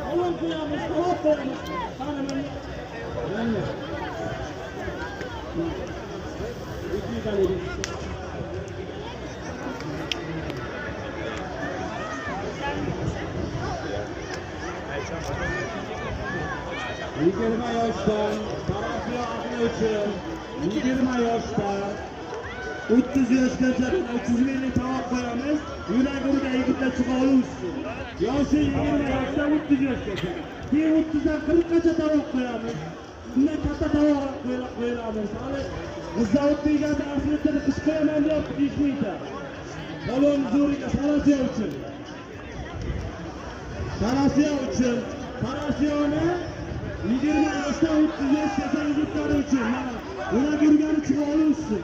Salon koyamiz, salon koyamiz. Tanımın. Yani. İki tane. 20 yoshdan tarafiy aqli uchun 20 yoshdan 30 yoshgacha 300 minglik tovoq qo'yamiz. Yuragimda yigitlar chiqa olishsin. Yoshi 20 yoshdan 30 yoshgacha. Keyin 30 dan 40 gacha tovoq qo'yamiz. Undan katta tovoq qo'yamiz. Hali bizda o'tganda aslida qish qo'yaman deb deyishmaydi. Balon zo'riga Sarasiya uchun. Sarasiya uchun. Sarasiyani 20 yoshdan 30 yoshgacha yigitlar uchun. Mana ular yurgani chiqa olishsin.